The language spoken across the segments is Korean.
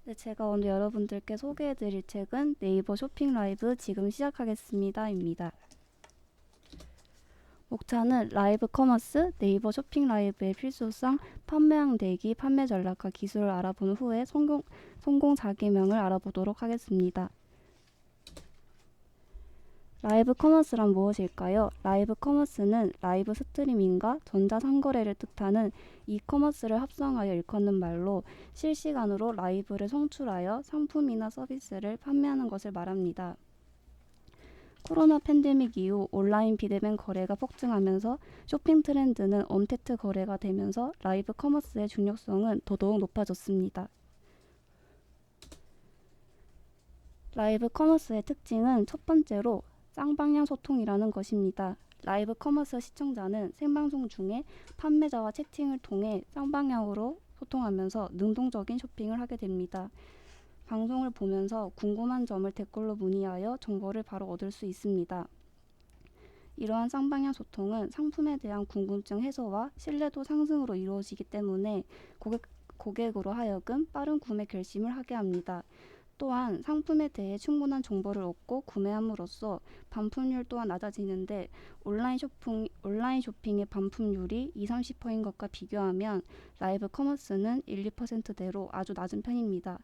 네, 제가 오늘 여러분들께 소개해드릴 책은 네이버 쇼핑 라이브 지금 시작하겠습니다입니다. 목차는 라이브 커머스, 네이버 쇼핑 라이브의 필수성, 판매왕 대기, 판매 전략과 기술을 알아본 후에 성공 자기명을 알아보도록 하겠습니다. 라이브 커머스란 무엇일까요? 라이브 커머스는 라이브 스트리밍과 전자상거래를 뜻하는 이커머스를 합성하여 일컫는 말로 실시간으로 라이브를 송출하여 상품이나 서비스를 판매하는 것을 말합니다. 코로나 팬데믹 이후 온라인 비대면 거래가 폭증하면서 쇼핑 트렌드는 언택트 거래가 되면서 라이브 커머스의 중요성은 더더욱 높아졌습니다. 라이브 커머스의 특징은 첫 번째로 쌍방향 소통이라는 것입니다. 라이브 커머스 시청자는 생방송 중에 판매자와 채팅을 통해 쌍방향으로 소통하면서 능동적인 쇼핑을 하게 됩니다. 방송을 보면서 궁금한 점을 댓글로 문의하여 정보를 바로 얻을 수 있습니다. 이러한 쌍방향 소통은 상품에 대한 궁금증 해소와 신뢰도 상승으로 이루어지기 때문에 고객으로 하여금 빠른 구매 결심을 하게 합니다. 또한 상품에 대해 충분한 정보를 얻고 구매함으로써 반품률 또한 낮아지는데 온라인 쇼핑의 반품률이 20-30%인 것과 비교하면 라이브 커머스는 1-2%대로 아주 낮은 편입니다.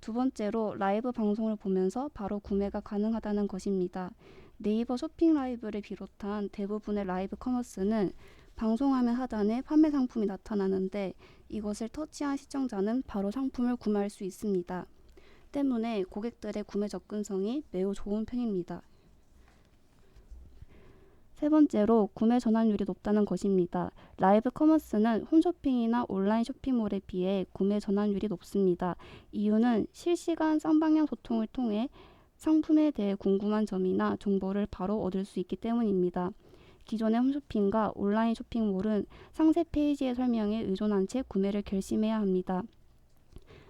두 번째로 라이브 방송을 보면서 바로 구매가 가능하다는 것입니다. 네이버 쇼핑 라이브를 비롯한 대부분의 라이브 커머스는 방송화면 하단에 판매 상품이 나타나는데 이것을 터치한 시청자는 바로 상품을 구매할 수 있습니다. 때문에 고객들의 구매 접근성이 매우 좋은 편입니다. 세 번째로 구매 전환율이 높다는 것입니다. 라이브 커머스는 홈쇼핑이나 온라인 쇼핑몰에 비해 구매 전환율이 높습니다. 이유는 실시간 쌍방향 소통을 통해 상품에 대해 궁금한 점이나 정보를 바로 얻을 수 있기 때문입니다. 기존의 홈쇼핑과 온라인 쇼핑몰은 상세 페이지의 설명에 의존한 채 구매를 결심해야 합니다.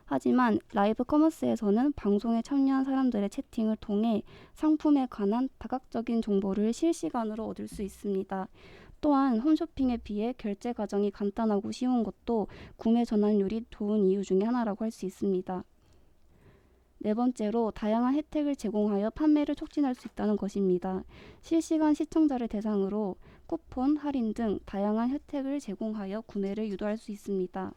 하지만 라이브 커머스에서는 방송에 참여한 사람들의 채팅을 통해 상품에 관한 다각적인 정보를 실시간으로 얻을 수 있습니다. 또한 홈쇼핑에 비해 결제 과정이 간단하고 쉬운 것도 구매 전환율이 좋은 이유 중에 하나라고 할 수 있습니다. 네 번째로 다양한 혜택을 제공하여 판매를 촉진할 수 있다는 것입니다. 실시간 시청자를 대상으로 쿠폰, 할인 등 다양한 혜택을 제공하여 구매를 유도할 수 있습니다.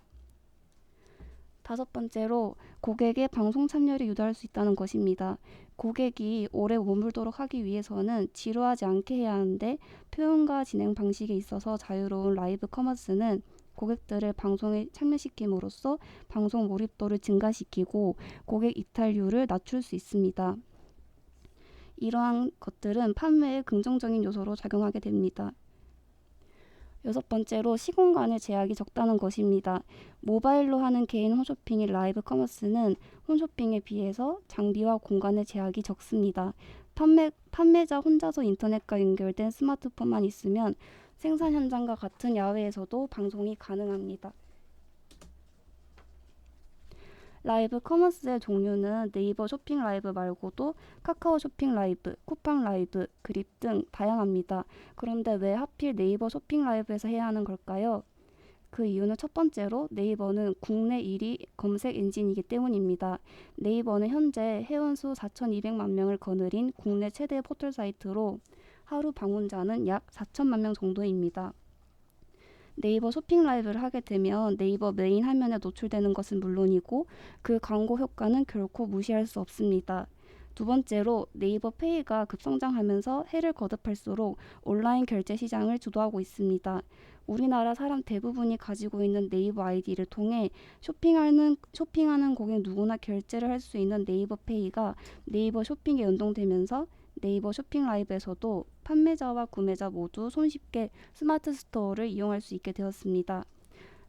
다섯 번째로 고객의 방송 참여를 유도할 수 있다는 것입니다. 고객이 오래 머물도록 하기 위해서는 지루하지 않게 해야 하는데 표현과 진행 방식에 있어서 자유로운 라이브 커머스는 고객들을 방송에 참여시킴으로써 방송 몰입도를 증가시키고 고객 이탈률을 낮출 수 있습니다. 이러한 것들은 판매에 긍정적인 요소로 작용하게 됩니다. 여섯 번째로 시공간의 제약이 적다는 것입니다. 모바일로 하는 개인 홈쇼핑인 라이브 커머스는 홈쇼핑에 비해서 장비와 공간의 제약이 적습니다. 판매자 혼자서 인터넷과 연결된 스마트폰만 있으면 생산 현장과 같은 야외에서도 방송이 가능합니다. 라이브 커머스의 종류는 네이버 쇼핑 라이브 말고도 카카오 쇼핑 라이브, 쿠팡 라이브, 그립 등 다양합니다. 그런데 왜 하필 네이버 쇼핑 라이브에서 해야 하는 걸까요? 그 이유는 첫 번째로 네이버는 국내 1위 검색 엔진이기 때문입니다. 네이버는 현재 회원수 4,200만 명을 거느린 국내 최대 포털 사이트로 하루 방문자는 약 4천만 명 정도입니다. 네이버 쇼핑 라이브를 하게 되면 네이버 메인 화면에 노출되는 것은 물론이고 그 광고 효과는 결코 무시할 수 없습니다. 두 번째로 네이버 페이가 급성장하면서 해를 거듭할수록 온라인 결제 시장을 주도하고 있습니다. 우리나라 사람 대부분이 가지고 있는 네이버 아이디를 통해 쇼핑하는 고객 누구나 결제를 할 수 있는 네이버 페이가 네이버 쇼핑에 연동되면서 네이버 쇼핑 라이브에서도 판매자와 구매자 모두 손쉽게 스마트 스토어를 이용할 수 있게 되었습니다.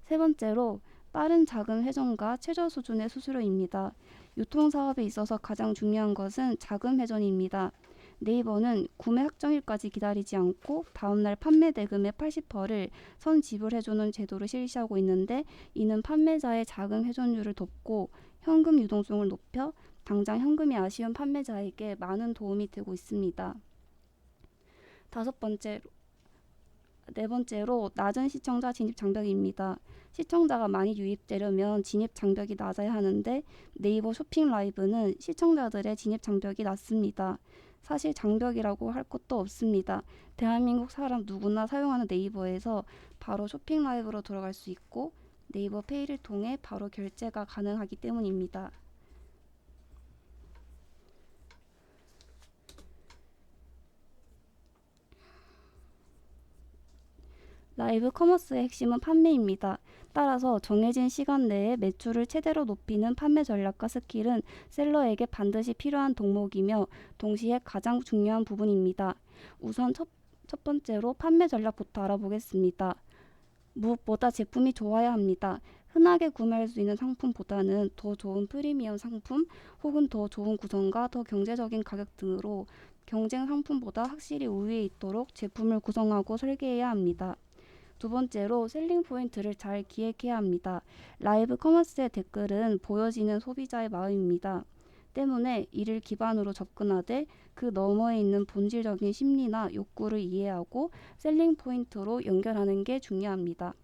세 번째로 빠른 자금 회전과 최저 수준의 수수료입니다. 유통사업에 있어서 가장 중요한 것은 자금 회전입니다. 네이버는 구매 확정일까지 기다리지 않고 다음날 판매 대금의 80%를 선 지불해주는 제도를 실시하고 있는데 이는 판매자의 자금 회전율을 돕고 현금 유동성을 높여 당장 현금이 아쉬운 판매자에게 많은 도움이 되고 있습니다. 네 번째로 낮은 시청자 진입 장벽입니다. 시청자가 많이 유입되려면 진입 장벽이 낮아야 하는데 네이버 쇼핑 라이브는 시청자들의 진입 장벽이 낮습니다. 사실 장벽이라고 할 것도 없습니다. 대한민국 사람 누구나 사용하는 네이버에서 바로 쇼핑 라이브로 들어갈 수 있고 네이버 페이를 통해 바로 결제가 가능하기 때문입니다. 라이브 커머스의 핵심은 판매입니다. 따라서 정해진 시간 내에 매출을 최대로 높이는 판매 전략과 스킬은 셀러에게 반드시 필요한 덕목이며 동시에 가장 중요한 부분입니다. 우선 첫 번째로 판매 전략부터 알아보겠습니다. 무엇보다 제품이 좋아야 합니다. 흔하게 구매할 수 있는 상품보다는 더 좋은 프리미엄 상품 혹은 더 좋은 구성과 더 경제적인 가격 등으로 경쟁 상품보다 확실히 우위에 있도록 제품을 구성하고 설계해야 합니다. 두 번째로 셀링 포인트를 잘 기획해야 합니다. 라이브 커머스의 댓글은 보여지는 소비자의 마음입니다. 때문에 이를 기반으로 접근하되 그 너머에 있는 본질적인 심리나 욕구를 이해하고 셀링 포인트로 연결하는 게 중요합니다.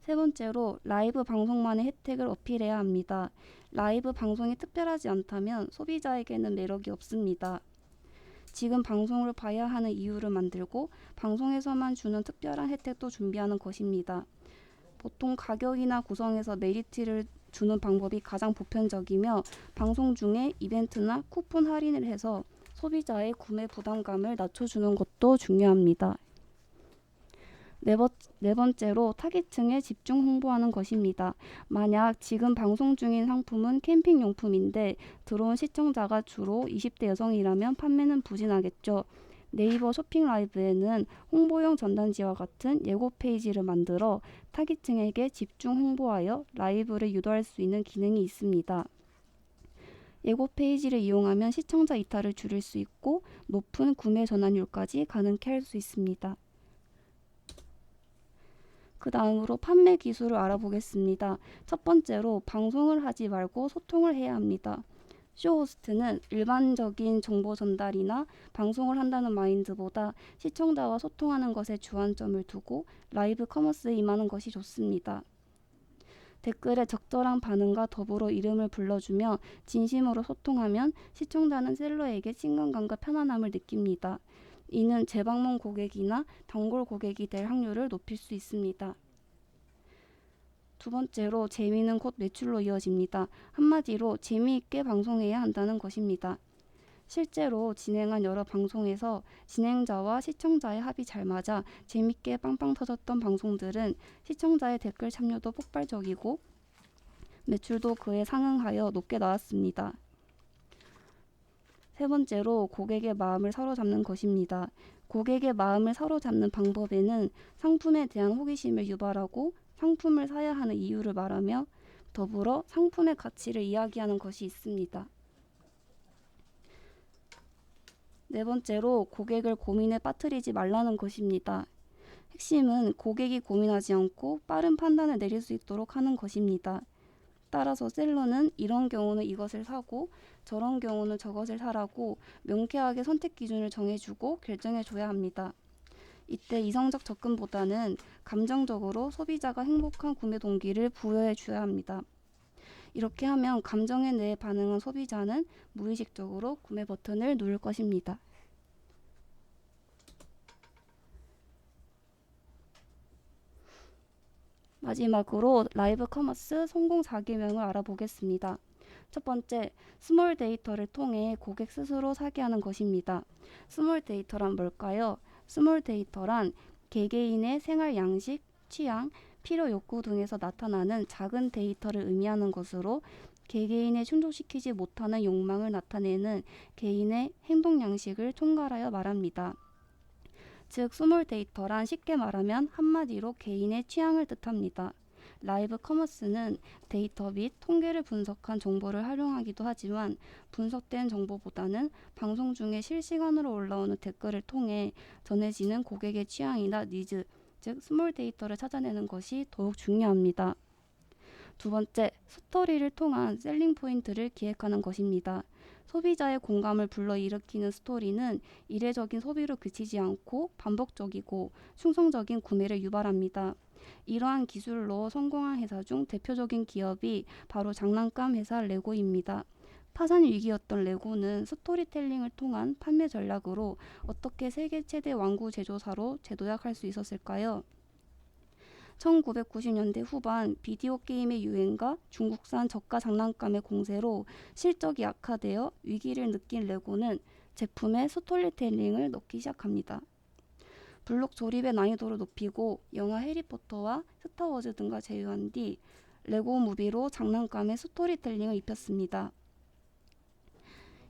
세 번째로 라이브 방송만의 혜택을 어필해야 합니다. 라이브 방송이 특별하지 않다면 소비자에게는 매력이 없습니다. 지금 방송을 봐야 하는 이유를 만들고 방송에서만 주는 특별한 혜택도 준비하는 것입니다. 보통 가격이나 구성에서 메리트를 주는 방법이 가장 보편적이며 방송 중에 이벤트나 쿠폰 할인을 해서 소비자의 구매 부담감을 낮춰주는 것도 중요합니다. 네 번째로 타깃층에 집중 홍보하는 것입니다. 만약 지금 방송 중인 상품은 캠핑용품인데 들어온 시청자가 주로 20대 여성이라면 판매는 부진하겠죠. 네이버 쇼핑 라이브에는 홍보용 전단지와 같은 예고 페이지를 만들어 타깃층에게 집중 홍보하여 라이브를 유도할 수 있는 기능이 있습니다. 예고 페이지를 이용하면 시청자 이탈을 줄일 수 있고 높은 구매 전환율까지 가능케 할 수 있습니다. 그 다음으로 판매 기술을 알아보겠습니다. 첫 번째로 방송을 하지 말고 소통을 해야 합니다. 쇼호스트는 일반적인 정보 전달이나 방송을 한다는 마인드보다 시청자와 소통하는 것에 주안점을 두고 라이브 커머스에 임하는 것이 좋습니다. 댓글에 적절한 반응과 더불어 이름을 불러주며 진심으로 소통하면 시청자는 셀러에게 친근감과 편안함을 느낍니다. 이는 재방문 고객이나 단골 고객이 될 확률을 높일 수 있습니다. 두 번째로 재미는 곧 매출로 이어집니다. 한마디로 재미있게 방송해야 한다는 것입니다. 실제로 진행한 여러 방송에서 진행자와 시청자의 합이 잘 맞아 재밌게 빵빵 터졌던 방송들은 시청자의 댓글 참여도 폭발적이고 매출도 그에 상응하여 높게 나왔습니다. 세 번째로 고객의 마음을 사로잡는 것입니다. 고객의 마음을 사로잡는 방법에는 상품에 대한 호기심을 유발하고 상품을 사야 하는 이유를 말하며 더불어 상품의 가치를 이야기하는 것이 있습니다. 네 번째로 고객을 고민에 빠뜨리지 말라는 것입니다. 핵심은 고객이 고민하지 않고 빠른 판단을 내릴 수 있도록 하는 것입니다. 따라서 셀러는 이런 경우는 이것을 사고 저런 경우는 저것을 사라고 명쾌하게 선택 기준을 정해주고 결정해줘야 합니다. 이때 이성적 접근보다는 감정적으로 소비자가 행복한 구매 동기를 부여해줘야 합니다. 이렇게 하면 감정에 대해 반응한 소비자는 무의식적으로 구매 버튼을 누를 것입니다. 마지막으로 라이브 커머스 성공 4계명을 알아보겠습니다. 첫 번째, 스몰 데이터를 통해 고객 스스로 사게 하는 것입니다. 스몰 데이터란 뭘까요? 스몰 데이터란 개개인의 생활 양식, 취향, 필요 욕구 등에서 나타나는 작은 데이터를 의미하는 것으로 개개인에 충족시키지 못하는 욕망을 나타내는 개인의 행동 양식을 총괄하여 말합니다. 즉 스몰 데이터란 쉽게 말하면 한마디로 개인의 취향을 뜻합니다. 라이브 커머스는 데이터 및 통계를 분석한 정보를 활용하기도 하지만 분석된 정보보다는 방송 중에 실시간으로 올라오는 댓글을 통해 전해지는 고객의 취향이나 니즈, 즉 스몰 데이터를 찾아내는 것이 더욱 중요합니다. 두 번째, 스토리를 통한 셀링 포인트를 기획하는 것입니다. 소비자의 공감을 불러일으키는 스토리는 이례적인 소비로 그치지 않고 반복적이고 충성적인 구매를 유발합니다. 이러한 기술로 성공한 회사 중 대표적인 기업이 바로 장난감 회사 레고입니다. 파산 위기였던 레고는 스토리텔링을 통한 판매 전략으로 어떻게 세계 최대 완구 제조사로 재도약할 수 있었을까요? 1990년대 후반 비디오 게임의 유행과 중국산 저가 장난감의 공세로 실적이 악화되어 위기를 느낀 레고는 제품에 스토리텔링을 넣기 시작합니다. 블록 조립의 난이도를 높이고 영화 해리포터와 스타워즈 등과 제휴한 뒤 레고 무비로 장난감에 스토리텔링을 입혔습니다.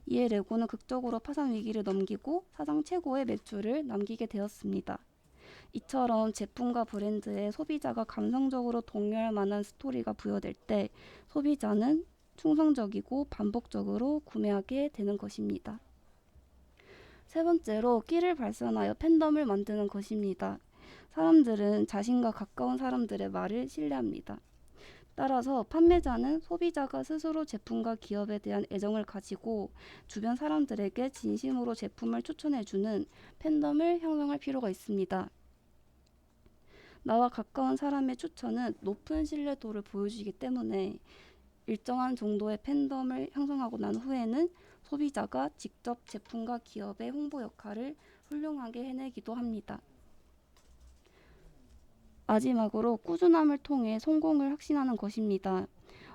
이에 레고는 극적으로 파산 위기를 넘기고 사상 최고의 매출을 남기게 되었습니다. 이처럼 제품과 브랜드에 소비자가 감성적으로 동요할 만한 스토리가 부여될 때 소비자는 충성적이고 반복적으로 구매하게 되는 것입니다. 세 번째로 끼를 발산하여 팬덤을 만드는 것입니다. 사람들은 자신과 가까운 사람들의 말을 신뢰합니다. 따라서 판매자는 소비자가 스스로 제품과 기업에 대한 애정을 가지고 주변 사람들에게 진심으로 제품을 추천해주는 팬덤을 형성할 필요가 있습니다. 나와 가까운 사람의 추천은 높은 신뢰도를 보여주기 때문에 일정한 정도의 팬덤을 형성하고 난 후에는 소비자가 직접 제품과 기업의 홍보 역할을 훌륭하게 해내기도 합니다. 마지막으로 꾸준함을 통해 성공을 확신하는 것입니다.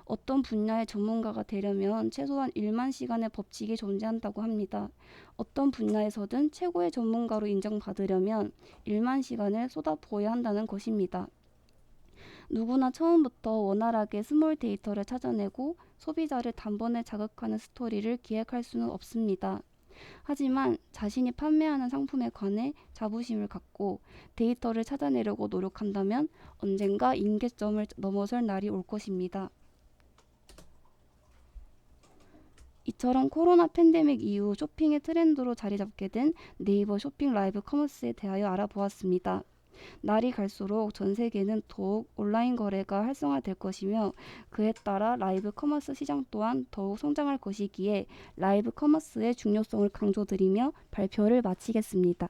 어떤 분야의 전문가가 되려면 최소한 1만 시간의 법칙이 존재한다고 합니다. 어떤 분야에서든 최고의 전문가로 인정받으려면 1만 시간을 쏟아부어야 한다는 것입니다. 누구나 처음부터 원활하게 스몰 데이터를 찾아내고 소비자를 단번에 자극하는 스토리를 기획할 수는 없습니다. 하지만 자신이 판매하는 상품에 관해 자부심을 갖고 데이터를 찾아내려고 노력한다면 언젠가 임계점을 넘어설 날이 올 것입니다. 이처럼 코로나 팬데믹 이후 쇼핑의 트렌드로 자리 잡게 된 네이버 쇼핑 라이브 커머스에 대하여 알아보았습니다. 날이 갈수록 전 세계는 더욱 온라인 거래가 활성화될 것이며 그에 따라 라이브 커머스 시장 또한 더욱 성장할 것이기에 라이브 커머스의 중요성을 강조드리며 발표를 마치겠습니다.